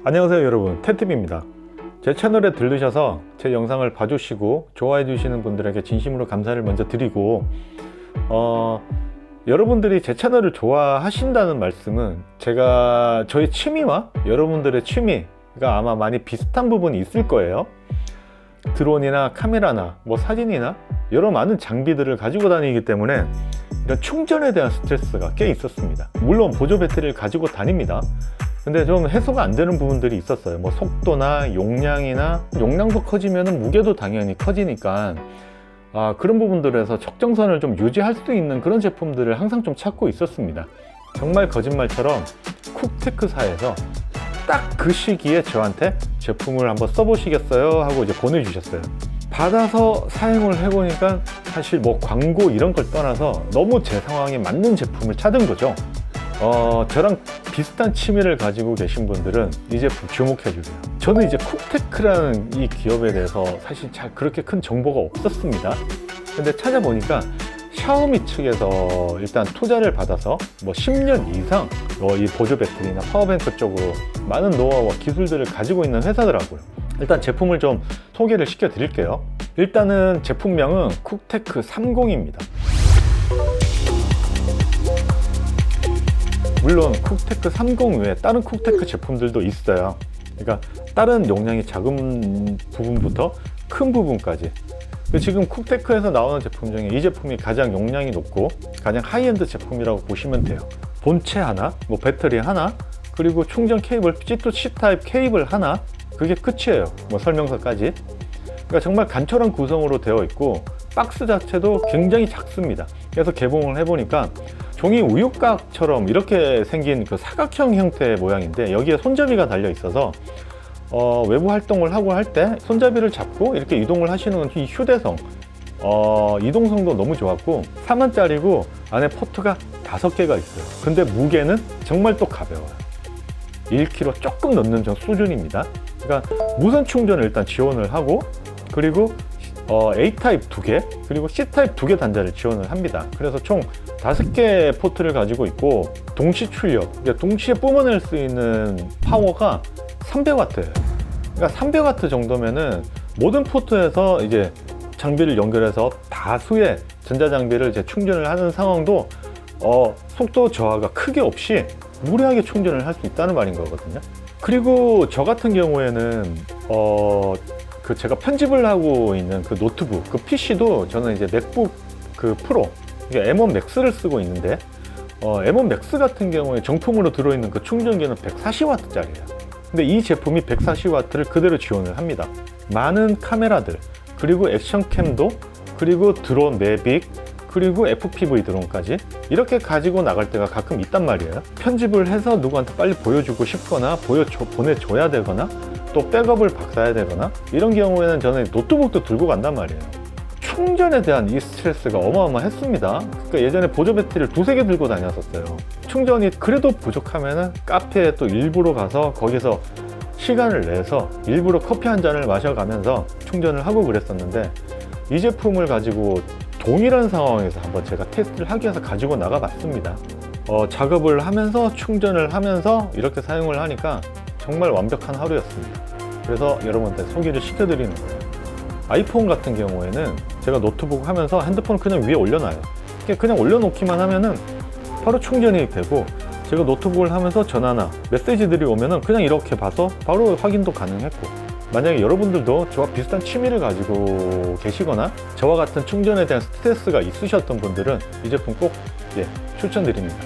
안녕하세요 여러분, 테트비입니다. 제 채널에 들르셔서 제 영상을 봐주시고 좋아해 주시는 분들에게 진심으로 감사를 먼저 드리고 여러분들이 제 채널을 좋아하신다는 말씀은 제가 저의 취미와 여러분들의 취미가 아마 많이 비슷한 부분이 있을 거예요. 드론이나 카메라나 사진이나 여러 많은 장비들을 가지고 다니기 때문에 이런 충전에 대한 스트레스가 꽤 있었습니다. 물론 보조 배터리를 가지고 다닙니다. 근데 좀 해소가 안 되는 부분들이 있었어요. 속도나 용량이나 용량도 커지면 무게도 당연히 커지니까 그런 부분들에서 적정선을 좀 유지할 수 있는 그런 제품들을 항상 좀 찾고 있었습니다. 정말 거짓말처럼 쿡테크사에서 딱 그 시기에 저한테 제품을 한번 써보시겠어요 하고 이제 보내주셨어요. 받아서 사용을 해보니까 사실 광고 이런 걸 떠나서 너무 제 상황에 맞는 제품을 찾은 거죠. 저랑 비슷한 취미를 가지고 계신 분들은 이 제품 주목해 주세요. 저는 이제 쿡테크라는 이 기업에 대해서 사실 잘 그렇게 큰 정보가 없었습니다. 근데 찾아보니까 샤오미 측에서 일단 투자를 받아서 10년 이상 이 보조 배터리나 파워뱅크 쪽으로 많은 노하우와 기술들을 가지고 있는 회사더라고요. 일단 제품을 좀 소개를 시켜 드릴게요. 일단은 제품명은 쿡테크 30입니다. 물론 쿡테크 30 외에 다른 쿡테크 제품들도 있어요. 그러니까 다른 용량이 작은 부분부터 큰 부분까지. 지금 쿡테크에서 나오는 제품 중에 이 제품이 가장 용량이 높고 가장 하이엔드 제품이라고 보시면 돼요. 본체 하나, 배터리 하나, 그리고 충전 케이블 C2C 타입 케이블 하나, 그게 끝이에요. 설명서까지. 그러니까 정말 간편한 구성으로 되어 있고 박스 자체도 굉장히 작습니다. 그래서 개봉을 해보니까 종이 우유곽처럼 이렇게 생긴 그 사각형 형태의 모양인데 여기에 손잡이가 달려 있어서 외부 활동을 하고 할 때 손잡이를 잡고 이렇게 이동을 하시는 이 휴대성, 이동성도 너무 좋았고 4만짜리고 안에 포트가 5개가 있어요. 근데 무게는 정말 또 가벼워요. 1kg 조금 넘는 수준입니다. 그러니까 무선 충전을 일단 지원을 하고, 그리고 A타입 2개, 그리고 C타입 2개 단자를 지원을 합니다. 그래서 총 5개 포트를 가지고 있고, 동시 출력, 그러니까 동시에 뿜어낼 수 있는 파워가 300W예요. 그러니까 300W 정도면은 모든 포트에서 이제 장비를 연결해서 다수의 전자장비를 이제 충전을 하는 상황도 속도 저하가 크게 없이 무료하게 충전을 할 수 있다는 말인 거거든요. 그리고 저 같은 경우에는 제가 편집을 하고 있는 그 노트북, 그 PC도 저는 이제 맥북 그 프로, M1 맥스를 쓰고 있는데 M1 맥스 같은 경우에 정품으로 들어있는 그 충전기는 140W짜리예요. 근데 이 제품이 140W를 그대로 지원을 합니다. 많은 카메라들, 그리고 액션캠도, 그리고 드론 매빅, 그리고 FPV 드론까지 이렇게 가지고 나갈 때가 가끔 있단 말이에요. 편집을 해서 누구한테 빨리 보여주고 싶거나 보내줘야 되거나 또 백업을 박사야 되거나 이런 경우에는 저는 노트북도 들고 간단 말이에요. 충전에 대한 이 스트레스가 어마어마했습니다. 그러니까 예전에 보조 배터리를 2-3개 들고 다녔었어요. 충전이 그래도 부족하면은 카페에 또 일부러 가서 거기서 시간을 내서 일부러 커피 한 잔을 마셔가면서 충전을 하고 그랬었는데, 이 제품을 가지고 동일한 상황에서 한번 제가 테스트를 하기 위해서 가지고 나가 봤습니다. 작업을 하면서 충전을 하면서 이렇게 사용을 하니까 정말 완벽한 하루였습니다. 그래서 여러분한테 소개를 시켜드리는 거예요. 아이폰 같은 경우에는 제가 노트북 하면서 핸드폰을 그냥 위에 올려놔요. 그냥 올려놓기만 하면은 바로 충전이 되고, 제가 노트북을 하면서 전화나 메시지들이 오면은 그냥 이렇게 봐서 바로 확인도 가능했고, 만약에 여러분들도 저와 비슷한 취미를 가지고 계시거나 저와 같은 충전에 대한 스트레스가 있으셨던 분들은 이 제품 꼭 추천드립니다.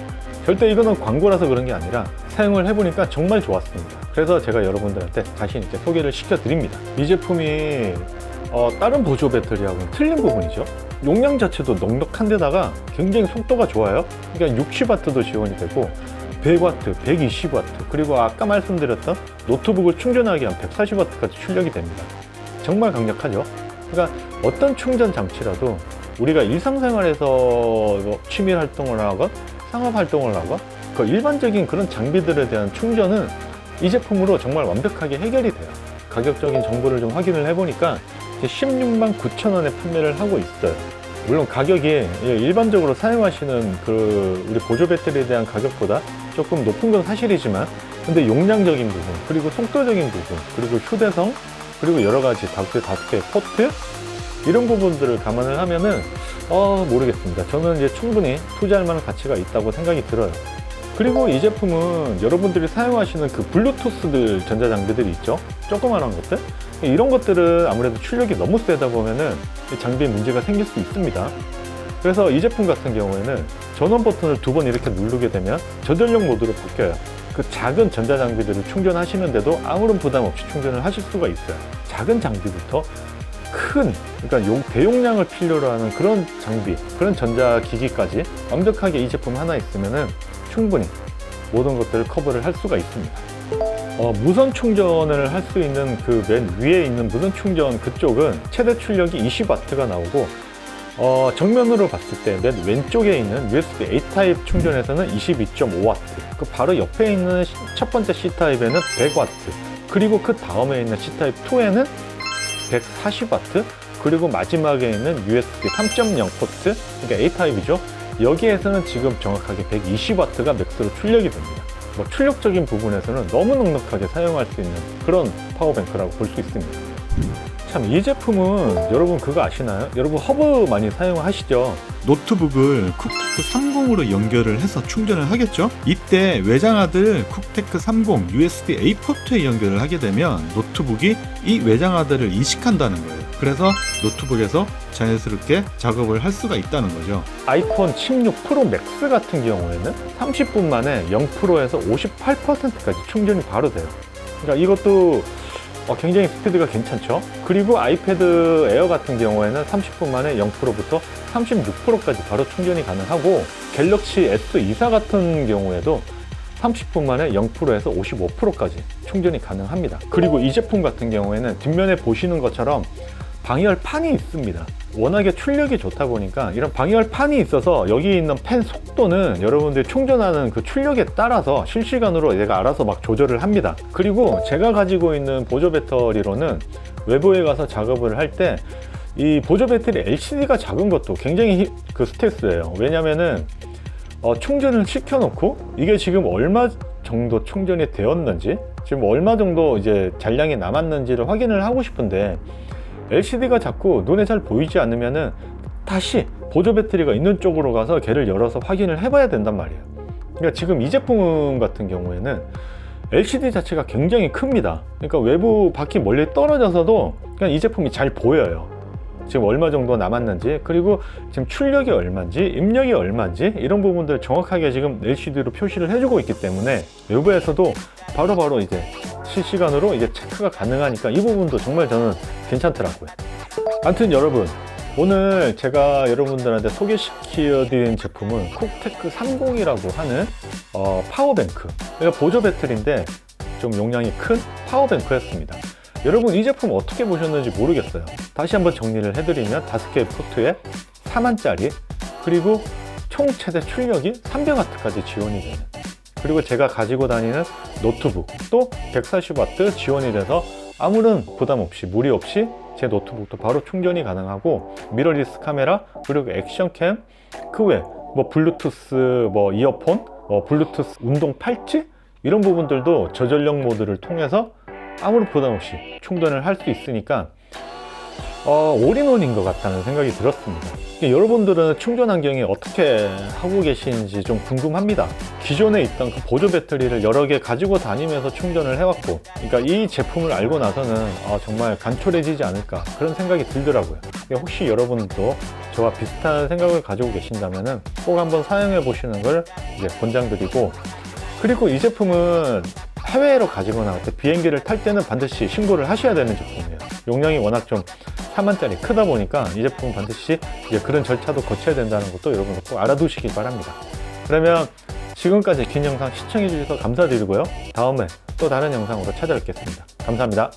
절대 이거는 광고라서 그런 게 아니라 사용을 해보니까 정말 좋았습니다. 그래서 제가 여러분들한테 자신 있게 소개를 시켜드립니다. 이 제품이 다른 보조 배터리하고는 틀린 부분이죠. 용량 자체도 넉넉한 데다가 굉장히 속도가 좋아요. 그러니까 60W도 지원이 되고 100W, 120W, 그리고 아까 말씀드렸던 노트북을 충전하기 위한 140W까지 출력이 됩니다. 정말 강력하죠. 그러니까 어떤 충전 장치라도 우리가 일상생활에서 취미 활동을 하건 상업 활동을 하건 그 일반적인 그런 장비들에 대한 충전은 이 제품으로 정말 완벽하게 해결이 돼요. 가격적인 정보를 좀 확인을 해보니까 169,000원에 판매를 하고 있어요. 물론 가격이 일반적으로 사용하시는 우리 보조 배터리에 대한 가격보다 조금 높은 건 사실이지만 근데 용량적인 부분, 그리고 속도적인 부분, 그리고 휴대성, 그리고 여러 가지 다섯 개의 포트, 이런 부분들을 감안을 하면은 모르겠습니다. 저는 이제 충분히 투자할 만한 가치가 있다고 생각이 들어요. 그리고 이 제품은 여러분들이 사용하시는 그 블루투스 전자장비들이 있죠, 조그만한 것들, 이런 것들은 아무래도 출력이 너무 세다 보면은 장비에 문제가 생길 수 있습니다. 그래서 이 제품 같은 경우에는 전원 버튼을 2번 이렇게 누르게 되면 저전력 모드로 바뀌어요. 그 작은 전자장비들을 충전하시는데도 아무런 부담 없이 충전을 하실 수가 있어요. 작은 장비부터 큰, 그러니까 대용량을 필요로 하는 그런 장비, 그런 전자기기까지 완벽하게 이 제품 하나 있으면은 충분히 모든 것들을 커버를 할 수가 있습니다. 무선 충전을 할 수 있는 그 맨 위에 있는 무선 충전 그쪽은 최대 출력이 20W가 나오고, 정면으로 봤을 때 맨 왼쪽에 있는 USB-A 타입 충전에서는 22.5W, 그 바로 옆에 있는 첫 번째 C 타입에는 100W, 그리고 그 다음에 있는 C 타입 2에는 140W, 그리고 마지막에 있는 USB 3.0 포트, 그러니까 A 타입이죠. 여기에서는 지금 정확하게 120W가 맥스로 출력이 됩니다. 출력적인 부분에서는 너무 넉넉하게 사용할 수 있는 그런 파워뱅크라고 볼 수 있습니다. 참, 이 제품은 여러분 그거 아시나요? 여러분 허브 많이 사용하시죠? 노트북을 쿡테크 30으로 연결을 해서 충전을 하겠죠. 이때 외장하드를 쿡테크 30 USB-A 포트에 연결을 하게 되면 노트북이 이 외장하드를 인식한다는 거예요. 그래서 노트북에서 자연스럽게 작업을 할 수가 있다는 거죠. 아이폰 16 프로 맥스 같은 경우에는 30분 만에 0%에서 58%까지 충전이 바로 돼요. 그러니까 이것도 굉장히 스피드가 괜찮죠. 그리고 아이패드 에어 같은 경우에는 30분 만에 0%부터 36%까지 바로 충전이 가능하고, 갤럭시 S24 같은 경우에도 30분 만에 0%에서 55%까지 충전이 가능합니다. 그리고 이 제품 같은 경우에는 뒷면에 보시는 것처럼 방열판이 있습니다. 워낙에 출력이 좋다 보니까 이런 방열판이 있어서 여기 있는 펜 속도는 여러분들이 충전하는 그 출력에 따라서 실시간으로 얘가 알아서 막 조절을 합니다. 그리고 제가 가지고 있는 보조 배터리로는 외부에 가서 작업을 할 때 이 보조 배터리 LCD가 작은 것도 굉장히 스트레스예요. 왜냐면은 충전을 시켜놓고 이게 지금 얼마 정도 충전이 되었는지, 지금 얼마 정도 이제 잔량이 남았는지를 확인을 하고 싶은데, LCD가 자꾸 눈에 잘 보이지 않으면은 다시 보조 배터리가 있는 쪽으로 가서 걔를 열어서 확인을 해봐야 된단 말이에요. 그러니까 지금 이 제품 같은 경우에는 LCD 자체가 굉장히 큽니다. 그러니까 외부 바퀴 멀리 떨어져서도 그냥 이 제품이 잘 보여요. 지금 얼마 정도 남았는지, 그리고 지금 출력이 얼마인지, 입력이 얼마인지, 이런 부분들 정확하게 지금 LCD로 표시를 해주고 있기 때문에 외부에서도 바로바로 이제 실시간으로 이제 체크가 가능하니까 이 부분도 정말 저는 괜찮더라고요. 아무튼 여러분, 오늘 제가 여러분들한테 소개시켜드린 제품은 쿡테크 30이라고 하는 파워뱅크, 그러니까 보조 배터리인데 좀 용량이 큰 파워뱅크였습니다. 여러분, 이 제품 어떻게 보셨는지 모르겠어요. 다시 한번 정리를 해드리면 5개의 포트에 4만짜리, 그리고 총 최대 출력이 300W까지 지원이 되는, 그리고 제가 가지고 다니는 노트북도 140W 지원이 돼서 아무런 부담 없이, 무리 없이 제 노트북도 바로 충전이 가능하고, 미러리스 카메라, 그리고 액션캠, 그 외 블루투스 이어폰, 블루투스 운동 팔찌, 이런 부분들도 저전력 모드를 통해서 아무런 부담 없이 충전을 할 수 있으니까 올인원인 것 같다는 생각이 들었습니다. 여러분들은 충전 환경이 어떻게 하고 계시는지 좀 궁금합니다. 기존에 있던 그 보조 배터리를 여러 개 가지고 다니면서 충전을 해왔고, 그러니까 이 제품을 알고 나서는 정말 간편해지지 않을까, 그런 생각이 들더라고요. 혹시 여러분도 저와 비슷한 생각을 가지고 계신다면 꼭 한번 사용해 보시는 걸 이제 권장드리고, 그리고 이 제품은 해외로 가지고 나갈 때, 비행기를 탈 때는 반드시 신고를 하셔야 되는 제품이에요. 용량이 워낙 좀 4만짜리 크다 보니까 이 제품은 반드시 이제 그런 절차도 거쳐야 된다는 것도 여러분 꼭 알아두시기 바랍니다. 그러면 지금까지 긴 영상 시청해 주셔서 감사드리고요. 다음에 또 다른 영상으로 찾아뵙겠습니다. 감사합니다.